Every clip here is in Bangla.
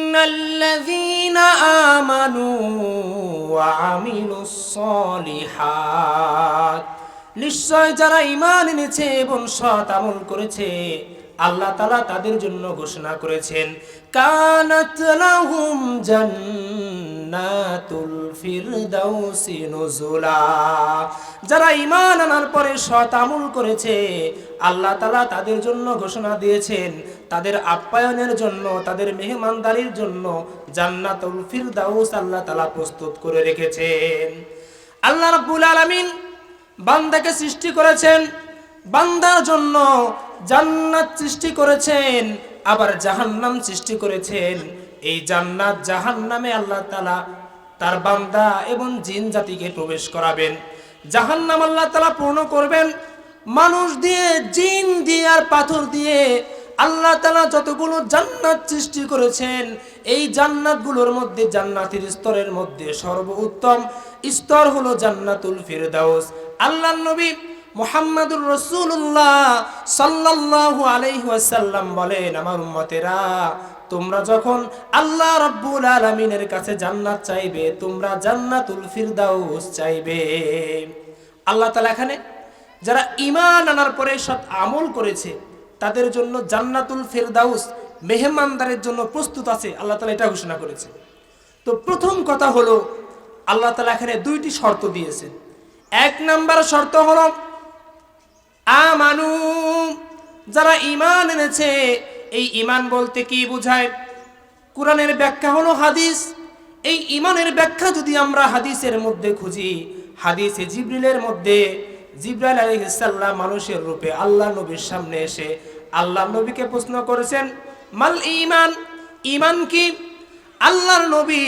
ইন্নাল্লাযীনা আমানু ওয়া আমিলুস সলিহাত, নিশ্চয় যারা ঈমান এনেছে এবং সৎ আমল করেছে আল্লাহ তাআলা তাদের জন্য ঘোষণা করেছেন কানাত লাহুম জান্নাতুল ফিরদাউসি নুজুলা। যারা ঈমান আনার পরে সৎ আমল করেছে আল্লাহ তাআলা তাদের জন্য ঘোষণা দিয়েছেন তাদের আপ্যায়নের জন্য, তাদের মেহমানদারির জন্য জান্নাতুল ফিরদাউস আল্লাহ তাআলা প্রস্তুত করে রেখেছেন। আল্লাহ রাব্বুল আলামিন বান্দাকে সৃষ্টি করেছেন, বান্দার জন্য জান্নাত সৃষ্টি করেছেন, আবার জাহান্নাম সৃষ্টি করেছেন। এই জান্নাত জাহান্নামে আল্লাহ তাআলা তার বান্দা এবং জিন জাতিকে প্রবেশ করাবেন। জাহান্নাম আল্লাহ তাআলা পূর্ণ করবেন মানুষ দিয়ে, জিন দিয়ে আর পাথর দিয়ে। আল্লাহ তাআলা যতগুলো জান্নাত সৃষ্টি করেছেন এই জান্নাতগুলোর মধ্যে জান্নাতের স্তরের মধ্যে সর্বোত্তম স্তর হলো জান্নাতুল ফিরদাউস। আল্লাহর নবী মুহাম্মদুর রাসূলুল্লাহ সাল্লাল্লাহু আলাইহি ওয়াসাল্লাম বলেন, আমার উম্মতেরা তোমরা যখন আল্লাহ রাব্বুল আলামিনের কাছে জান্নাত চাইবে তোমরা জান্নাতুল ফিরদাউস চাইবে। আল্লাহ তাআলা এখানে যারা ঈমান আনার পরে সৎ আমল করেছে তাদের জন্য জান্নাতুল ফিরদাউস মেহমানদারের জন্য প্রস্তুত আছে, আল্লাহ তাআলা এটা ঘোষণা করেছে। তো প্রথম কথা হলো আল্লাহ তাআলা এখানে দুইটি শর্ত দিয়েছেন। এক নাম্বার শর্ত হলো আমানু, যারা ঈমান এনেছে। এই ঈমান বলতে কি বোঝায়? কোরআনের ব্যাখ্যা হলো হাদিস। এই ঈমানের ব্যাখ্যা যদি আমরা হাদিসের মধ্যে খুঁজি, হাদিসে জিবরিলের মধ্যে জিবরাইল আলাইহিস সালাম মানুষের রূপে আল্লাহ নবীর সামনে এসে আল্লাহ নবীকে প্রশ্ন করেছেন মাল ঈমান, ঈমান কি? আল্লাহর নবী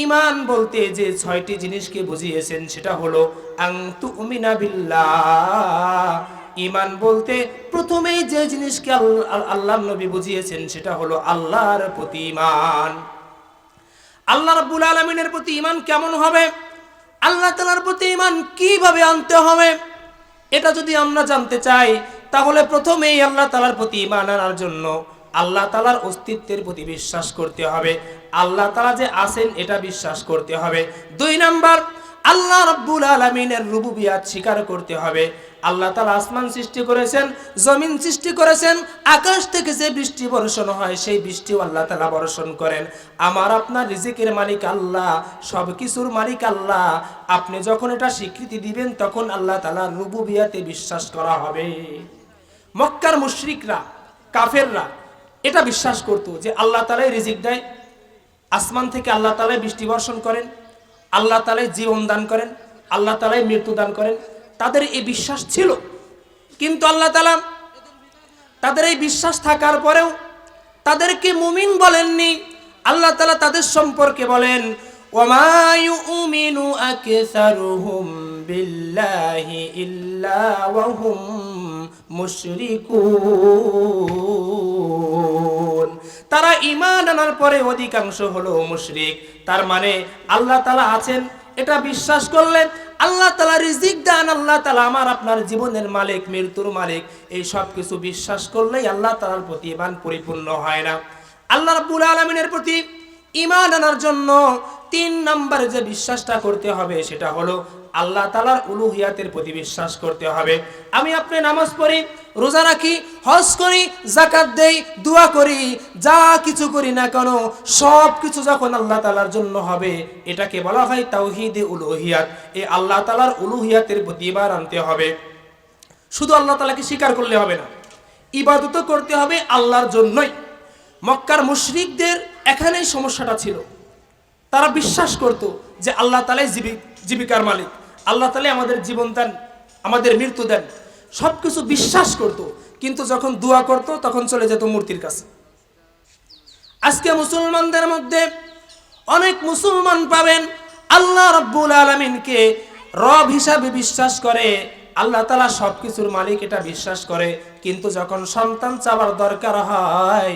ঈমান বলতে যে 6টি জিনিসকে বুঝিয়েছেন সেটা হলো আন তুমিনা বিল্লাহ। ঈমান বলতে প্রথমেই যে জিনিসকে আল্লাহর নবী বুঝিয়েছেন সেটা হলো আল্লাহর প্রতি ঈমান। আল্লাহ রাব্বুল আলামিনের প্রতি ঈমান কেমন হবে, আল্লাহ তাআলার প্রতি ঈমান কিভাবে আনতে হবে, এটা যদি আমরা জানতে চাই তাহলে প্রথমেই আল্লাহ তাআলার প্রতি ঈমান আনার জন্য আল্লাহ তাআলার অস্তিত্বের প্রতি বিশ্বাস করতে হবে, আল্লাহ তাআলা যে আছেন এটা বিশ্বাস করতে হবে। 2 নাম্বার আল্লাহ রাব্বুল আলামিনের রুবুবিয়াত স্বীকার করতে হবে। আল্লাহ তাআলা আসমান সৃষ্টি করেছেন, জমিন সৃষ্টি করেছেন, আকাশ থেকে যে বৃষ্টি বর্ষণ হয় সেই বৃষ্টিও আল্লাহ তাআলা বর্ষণ করেন। আমার আপনার রিজিকের মালিক আল্লাহ, সব কিছুর মালিক আল্লাহ। আপনি যখন এটা স্বীকৃতি দিবেন তখন আল্লাহ তাআলার রুবুবিয়াতে বিশ্বাস করা হবে। মক্কার মুশরিকরা, কাফেররা এটা বিশ্বাস করতো যে আল্লাহ তাআলাই রিজিক দেয়, আসমান থেকে আল্লাহ তাআলাই বৃষ্টি বর্ষণ করেন, আল্লাহ তাআলাই জীবন দান করেন, আল্লাহ তাআলাই মৃত্যু দান করেন। তাদের এই বিশ্বাস ছিল, কিন্তু আল্লাহ তাআলা তাদের এই বিশ্বাস থাকার পরেও তাদেরকে মুমিন বলেননি। আল্লাহ তাআলা তাদের সম্পর্কে বলেন ওয়ামা ইউমিনু আকসারুহুম বিল্লাহি ইল্লা ওয়া হুম মুশরিকুন। তারা ঈমান আনার পরে অধিকাংশ হলো মুশরিক। তার মানে আল্লাহ তাআলা আছেন এটা বিশ্বাস করলে, আল্লাহ তাআলা রিজিক দান, আল্লাহ তাআলা আমার আপনার জীবনের মালিক, মৃত্যুর মালিক, এই সব কিছু বিশ্বাস করলেই আল্লাহ তাআলার প্রতি ঈমান পরিপূর্ণ হয় না। আল্লাহ রাব্বুল আলামিনের প্রতি ঈমান আনার জন্য 3 নম্বরে যে বিশ্বাসটা করতে হবে সেটা হলো আল্লাহ তাআলার উলুহিয়াতের প্রতি বিশ্বাস করতে হবে। আমি আপনি নামাজ পড়ি, রোজা রাখি, হজ করি, যাকাত দেই, দোয়া করি, যা কিছু করি না কেন সব কিছু যখন আল্লাহ তাআলার জন্য হবে এটাকে বলা হয় তাওহীদে উলুহিয়াত। এই আল্লাহ তাআলার উলুহিয়াতের প্রতি ঈমান আনতে হবে। শুধু আল্লাহ তাআলাকে স্বীকার করলে হবে না, ইবাদত করতে হবে আল্লাহর জন্যই। মক্কার মুশরিকদের এখানেই সমস্যাটা ছিল। তারা বিশ্বাস করত যে আল্লাহ তাআলাই জীবিকার মালিক, আল্লাহ তাআলাই আমাদের জীবন দেন, আমাদের মৃত্যু দেন, সবকিছু বিশ্বাস করত, কিন্তু যখন দোয়া করত তখন চলে যেত মূর্তির কাছে। আজকে মুসলমানদের মধ্যে অনেক মুসলমান পাবেন আল্লাহ রাব্বুল আলামিনকে রব হিসাবে বিশ্বাস করে, আল্লাহ তাআলা সবকিছুর মালিক এটা বিশ্বাস করে, কিন্তু যখন সন্তান চাওয়ার দরকার হয়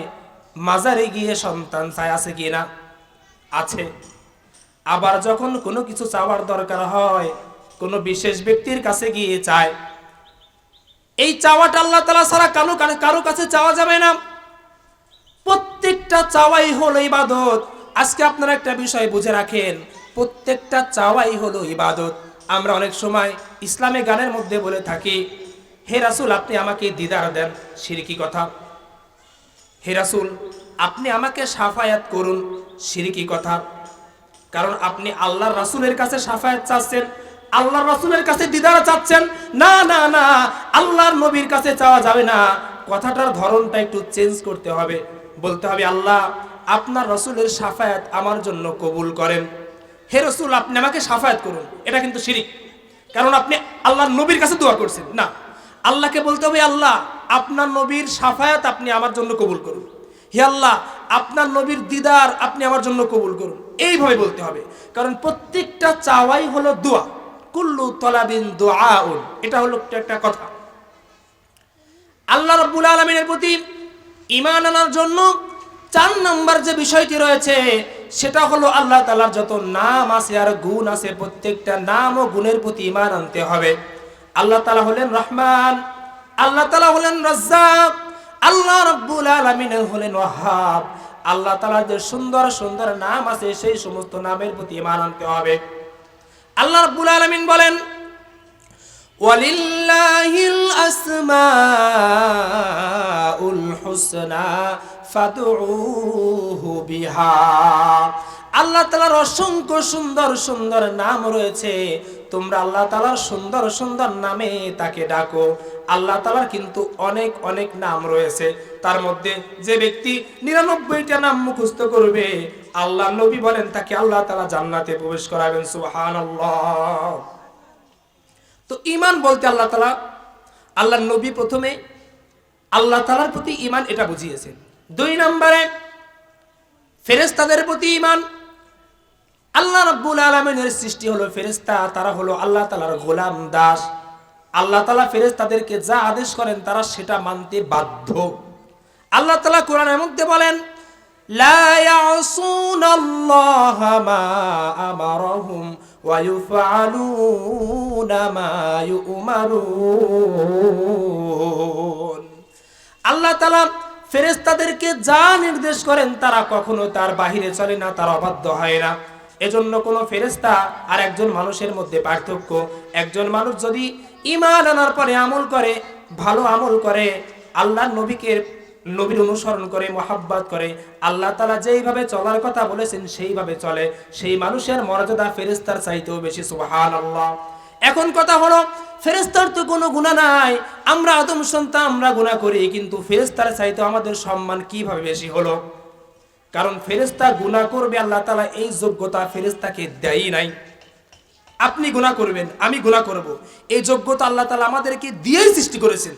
মাজারে গিয়ে সন্তান চায়, আছে কি না? আছে। আবার যখন কোনো কিছু চাওয়ার দরকার হয় কোনো বিশেষ ব্যক্তির কাছে গিয়ে চায়। এই চাওয়াটা আল্লাহ তাআলা ছাড়া কারো কাছে চাওয়া যাবে না। প্রত্যেক প্রত্যেকটা চাওয়াই হলো ইবাদত। আজকে আপনারা একটা বিষয় বুঝে রাখেন, প্রত্যেকটা চাওয়াই হলো ইবাদত। আমরা অনেক সময় ইসলামে গানের মধ্যে বলে থাকি, হে রাসূল আপনি আমাকে দিদার দেন, শিরকি কথা। হে রাসূল আপনি আমাকে শাফায়াত করুন, শিরকি কথা। কারণ আপনি আল্লাহর রাসূলের কাছে শাফায়াত চাচ্ছেন, আল্লাহর রাসূলের কাছে দিদার চাচ্ছেন। না না না, আল্লাহর নবীর কাছে চাওয়া যাবে না। কথাটার ধরনটা একটু চেঞ্জ করতে হবে। বলতে হবে, আল্লাহ আপনার রাসূলের শাফায়াত আমার জন্য কবুল করেন। হে রাসূল আপনি আমাকে শাফায়াত করুন, এটা কিন্তু শিরক। কারণ আপনি আল্লাহর নবীর কাছে দোয়া করছেন না। আল্লাহকে বলতে হবে, আল্লাহ আপনার নবীর শাফায়াত আপনি আমার জন্য কবুল করুন। হে আল্লাহ আপনার নবীর দিদার আপনি আমার জন্য কবুল করুন। এইভাবে বলতে হবে, কারণ প্রত্যেকটা চাওয়াই হলো দোয়া। কুল্লু তলাবিন দুআউন, এটা হলো একটা কথা। আল্লাহ রাব্বুল আলামিনের প্রতি ঈমান আনার জন্য 4 নম্বর যে বিষয়টি রয়েছে সেটা হলো আল্লাহ তাআলার যত নাম আছে আর গুণ আছে, প্রত্যেকটা নাম ও গুণের প্রতি ঈমান আনতে হবে। আল্লাহ তাআলা হলেন রহমান, আল্লাহ তাআলা হলেন রাজ্জাক, আল্লাহ রাব্বুল আলামিন হলেন ওয়াহাব। আল্লাহ তাআলার যে সুন্দর সুন্দর নাম আছে সেই সমস্ত নামের প্রতি ঈমান আনতে হবে। আল্লাহ রাব্বুল আলামিন বলেন, ওয়ালিল্লাহিল আসমাউল হুসনা ফাদউহু বিহা। আল্লাহ তাআলার অসংখ্য সুন্দর সুন্দর নাম রয়েছে, তোমরা আল্লাহ তাআলার সুন্দর সুন্দর নামে তাকে ডাকো। আল্লাহ তাআলার কিন্তু অনেক অনেক নাম রয়েছে, তার মধ্যে যে ব্যক্তি 99টা নাম মুখস্থ করবে, আল্লাহ নবী বলেন তাকে আল্লাহ তাআলা জান্নাতে প্রবেশ করাবেন। সুবহানাল্লাহ। তো ঈমান বলতে আল্লাহ তাআলা, আল্লাহর নবী প্রথমে আল্লাহ তাআলার প্রতি ঈমান এটা বুঝিয়েছেন। 2 নম্বরে ফেরেশতাদের প্রতি ঈমান। আল্লাহ রাব্বুল আলামিনের সৃষ্টি হলো ফেরেশতা, তারা হলো আল্লাহ তাআলার গোলাম দাস। আল্লাহ তাআলা ফেরেশতাদেরকে যা আদেশ করেন তারা সেটা মানতে বাধ্য। আল্লাহ তাআলা কোরআনের মধ্যে বলেন, লা ইয়াসুনাল্লাহা মা আমারাহুম ওয়া ইফআলুনা মা ইউমারুন। আল্লাহ তাআলা ফেরেশতাদেরকে যা নির্দেশ করেন তারা কখনো তার বাহিরে চলে না, তারা অবাধ্য হয় না। এজন্য কোনো ফেরেশতা আর একজন মানুষের মধ্যে পার্থক্য, একজন মানুষ যদি ঈমান আনার পরে আমল করে, ভালো আমল করে, আল্লাহর নবীর অনুসরণ করে, মহাব্বত করে, আল্লাহ তাআলা যেইভাবে চলার কথা বলেছেন সেইভাবে চলে, সেই মানুষের মর্যাদা ফেরেশতার চাইতেও বেশি। সুবহানাল্লাহ। এখন কথা হলো, ফেরেশতার তো কোনো গুনাহ নাই, আমরা আদম সন্তান, আমরা গুনাহ করি, কিন্তু ফেরেশতার চাইতে আমাদের সম্মান কিভাবে বেশি হলো? কারণ ফেরেশতা গুনাহ করবে, আল্লাহ তাআলা এই যোগ্যতা ফেরেশতাকে দেয়ই নাই। আপনি গুনাহ করবেন, আমি গুনাহ করব, এই যোগ্যতা আল্লাহ তাআলা আমাদেরকে দিয়েই সৃষ্টি করেছেন।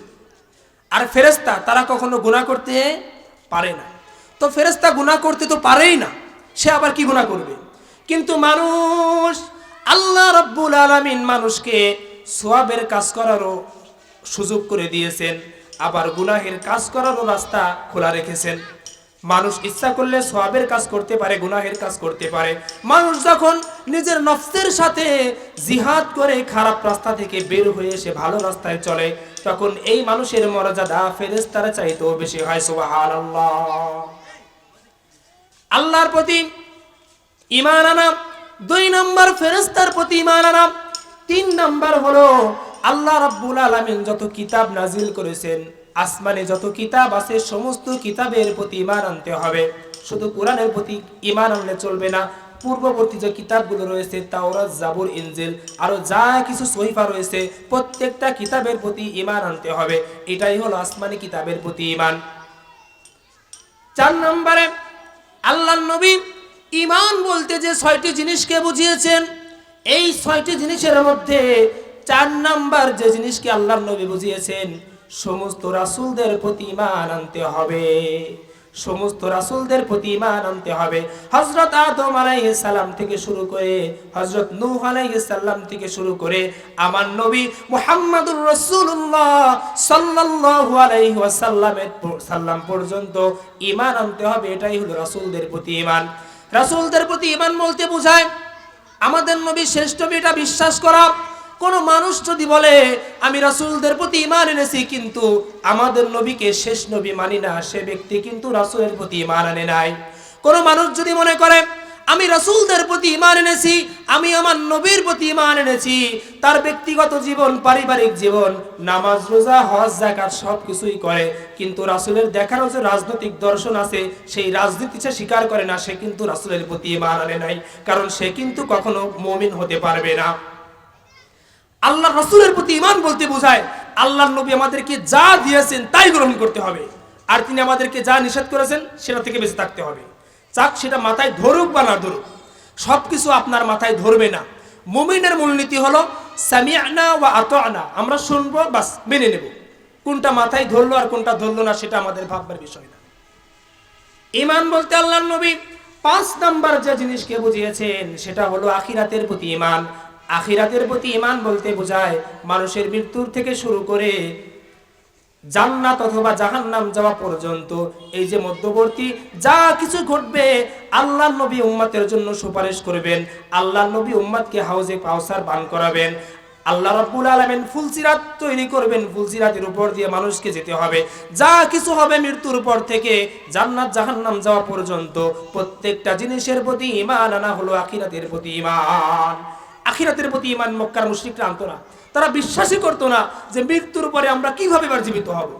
আর ফেরেশতা তারা কখনো গুনাহ করতে পারে না। তো ফেরেশতা গুনাহ করতে তো পারেই না, সে আবার কি গুনাহ করবে? কিন্তু মানুষ, আল্লাহ রাব্বুল আলামিন মানুষকে সওয়াবের কাজ করারও সুযোগ করে দিয়েছেন, আবার গুনাহের কাজ করারও রাস্তা খোলা রেখেছেন। মানুষ ইচ্ছা করলে সওয়াবের কাজ করতে পারে, গুনাহের কাজ করতে পারে। মানুষ যখন নিজের নফসের সাথে জিহাদ করে খারাপ রাস্তা থেকে বের হয়ে এসে ভালো রাস্তায় চলে, তখন এই মানুষের মর্যাদা ফেরেশতার চাইতেও বেশি হয়। সুবহানাল্লাহ। আল্লাহর প্রতি ঈমান আনা 2 নম্বর, ফেরেশতার প্রতি ঈমান আনা 3 নম্বর হলো আল্লাহ রাব্বুল আলামিন যত কিতাব নাজিল করেছেন, আসমানে যত কিতাব আছে সমস্ত কিতাবের প্রতি ঈমান আনতে হবে। শুধু কোরআনের প্রতি ঈমান আনলে চলবে না, পূর্ববর্তী যে কিতাবগুলো রয়েছে, তাওরাত, জাবুর, ইনজিল, আরো যা কিছু সহিফা রয়েছে, প্রত্যেকটা কিতাবের প্রতি ঈমান আনতে হবে। এটাই হলো আসমানি কিতাবের প্রতি ঈমান। 4 নম্বরে আল্লাহর নবী ঈমান বলতে যে 6টি জিনিসকে বুঝিয়েছেন, এই 6টি জিনিসের মধ্যে 4 নম্বর যে জিনিসকে আল্লাহর নবী বুঝিয়েছেন, সমস্ত রাসূলদের প্রতি ঈমান আনতে হবে। সমস্ত রাসূলদের প্রতি ঈমান আনতে হবে। হযরত আদম আলাইহিস সালাম থেকে শুরু করে, হযরত নূহ আলাইহিস সালাম থেকে শুরু করে আমার নবী মুহাম্মদুর রাসূলুল্লাহ সাল্লাল্লাহু আলাইহি ওয়াসাল্লাম পর্যন্ত ঈমান আনতে হবে। এটাই হলো রাসূলদের প্রতি ঈমান। রাসূলদের প্রতি ঈমান বলতে বোঝায় আমাদের নবী শ্রেষ্ঠ, এটা বিশ্বাস করা। কোন মানুষ যদি বলে আমি রাসূলদের প্রতি ঈমান এনেছি কিন্তু আমাদের নবীকে শেষ নবী মানি না, সে ব্যক্তি কিন্তু রাসূলের প্রতি ঈমান আনে নাই। কোন মানুষ যদি মনে করে আমি রাসূলদের প্রতি ঈমান এনেছি, আমি আমার নবীর প্রতি ঈমান এনেছি, তার ব্যক্তিগত জীবন, পারিবারিক জীবন, নামাজ, রোজা, হজ, যাকাত সবকিছুই করে, কিন্তু রাসূলের দেখানো যে রাজনৈতিক দর্শন আছে সেই রাজনীতি সে স্বীকার করে না, সে কিন্তু রাসূলের প্রতি ঈমান আনে নাই, কারণ সে কিন্তু কখনো মুমিন হতে পারবে না। আল্লাহ রাসূলের প্রতি ঈমান বলতে বোঝায় আল্লাহর নবী আমাদেরকে যা দিয়েছেন তাই গ্রহণ করতে হবে, আর তিনি আমাদেরকে যা নিষেধ করেছেন সেটা থেকে বেঁচে থাকতে হবে। চাক সেটা মাথায় ধরুক বা না ধরুক, সবকিছু আপনার মাথায় ধরবে না। মুমিনের মূলনীতি হলো সামিআনা ওয়া আতা'না, আমরা শুনবো বাস মেনে নেব। কোনটা মাথায় ধরলো আর কোনটা ধরলো না সেটা আমাদের ভাববার বিষয় না। ঈমান বলতে আল্লাহর নবী 5 নাম্বার যে জিনিসকে বুঝিয়েছেন সেটা হলো আখিরাতের প্রতি ঈমান। আখিরাতের প্রতি ঈমান বলতে বোঝায় মানুষের মৃত্যুর থেকে শুরু করে জান্নাত অথবা জাহান্নাম যাওয়া পর্যন্ত এই যে মধ্যবর্তী যা কিছু ঘটবে, আল্লাহর নবী উম্মতের জন্য সুপারিশ করবেন, আল্লাহর নবী উম্মতকে হাউজে কাউসার পান করাবেন, আল্লাহ রাব্বুল আলামিন ফুলসিরাত তৈরি করবেন, ফুলসিরাতের উপর দিয়ে মানুষকে যেতে হবে। যা কিছু হবে মৃত্যুর পর থেকে জান্নাত জাহান্নাম যাওয়া পর্যন্ত প্রত্যেকটা জিনিসের প্রতি ঈমান আনা হলো আখিরাতের প্রতি ঈমান। আখিরাতের প্রতি ঈমান মক্কার মুশরিকরা আনতো না, তারা বিশ্বাসই করতো না যে মৃত্যুর পরে আমরা কিভাবে জীবিত হব।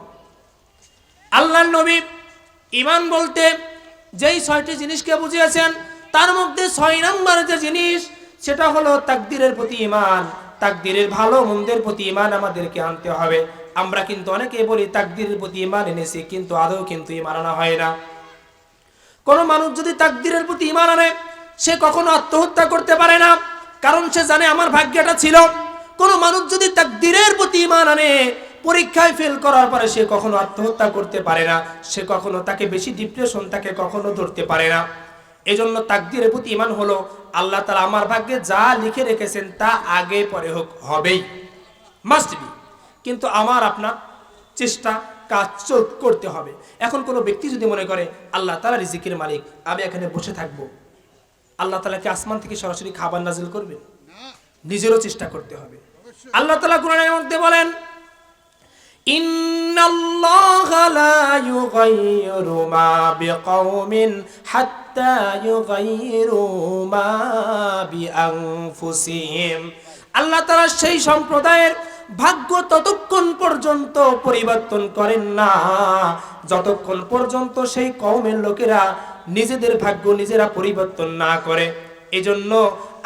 আল্লাহর নবী ঈমান বলতে যেই 6টি জিনিসকে বুঝিয়েছেন তার মধ্যে 6 নম্বর যে জিনিস সেটা হলো তাকদীরের প্রতি ঈমান। তাকদীরের ভালো মন্দের প্রতি ঈমান আমাদেরকে আনতে হবে। আমরা কিন্তু অনেকে বলি তাকদীরের প্রতি ঈমান এনেছি, কিন্তু আদৌ কিন্তু ঈমান আনা হয় না। কোন মানুষ যদি তাকদীরের প্রতি ঈমান আনে সে কখনো আত্মহত্যা করতে পারে না, কারণ সে জানে আমার ভাগ্যটা ছিল। কোন মানুষ যদি তাকদীরের প্রতি ঈমান আনে পরীক্ষায় ফেল করার পরে সে কখনো আত্মহত্যা করতে পারে না, সে কখনো তাকে বেশি ডিপ্রেশন তাকে কখনো ধরতে পারে না। এজন্য তাকদীরের প্রতি ঈমান হলো আল্লাহ তাআলা আমার ভাগ্যে যা লিখে রেখেছেন তা আগে পরে হোক হবেই, মাস্ট বি, কিন্তু আমার আপনার চেষ্টা কাজ করতে হবে। এখন কোনো ব্যক্তি যদি মনে করে আল্লাহ তাআলা রিজিকের মালিক, আমি এখানে বসে থাকবো, আল্লাহ তাআলা কি আসমান থেকে সরাসরি খাবার নাজিল করবেন? নিজেরও চেষ্টা করতে হবে। আল্লাহ তাআলা কোরআনের মধ্যে বলেন ইন্নাল্লাহা লা ইউগাইয়িরু মা বিকাওমিন হাত্তা ইউগাইয়িরু মা বিআনফুসিহিম। আল্লাহ তাআলা সেই সম্প্রদায়ের ভাগ্য ততক্ষণ পর্যন্ত পরিবর্তন করেন না যতক্ষণ পর্যন্ত সেই কওমের লোকেরা নিজেদের ভাগ্য নিজেরা পরিবর্তন না করে। এজন্য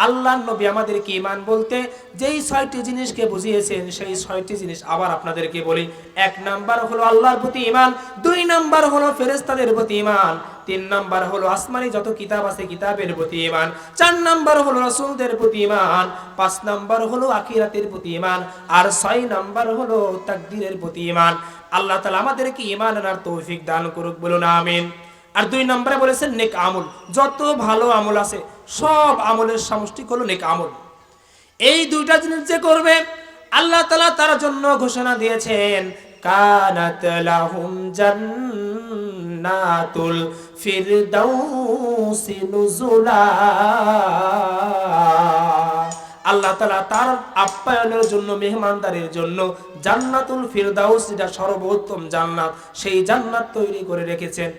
আল্লাহর নবী আমাদেরকে ঈমান বলতে যেই 6টি জিনিসকে বুঝিয়েছেন সেই 6টি জিনিস আবার আপনাদেরকে বলি। 1 নাম্বার হলো আল্লাহর প্রতি ঈমান, 2 নাম্বার হলো ফেরেশতাদের প্রতি ঈমান, 3 নাম্বার হলো আসমানি যত কিতাব আছে কিতাবের প্রতি ঈমান, 4 নাম্বার হলো রাসূলদের প্রতি ঈমান, 5 নাম্বার হলো আখিরাতের প্রতি ঈমান, আর 6 নাম্বার হলো তাকদীরের প্রতি ঈমান। আল্লাহ তাআলা আমাদেরকে ঈমান আনার তৌফিক দান করুক, বলুন আমিন। আর 2 নম্বরে বলেছেন নেক আমল, যত ভালো আমল আছে সব আমলের সমষ্টি হলো নেক আমল। এই 2টা জিনিস যে করবে আল্লাহ তাআলা তার জন্য ঘোষণা দিয়েছেন কানাত লাহুম জান্নাতুল ফিরদাউসি নুজুলা। আল্লাহ তাআলা তার আপ্যায়নের জন্য, মেহমানদারির জন্য জান্নাতুল ফিরদাউস, যেটা সর্বোত্তম জান্নাত, সেই জান্নাত তৈরি করে রেখেছেন।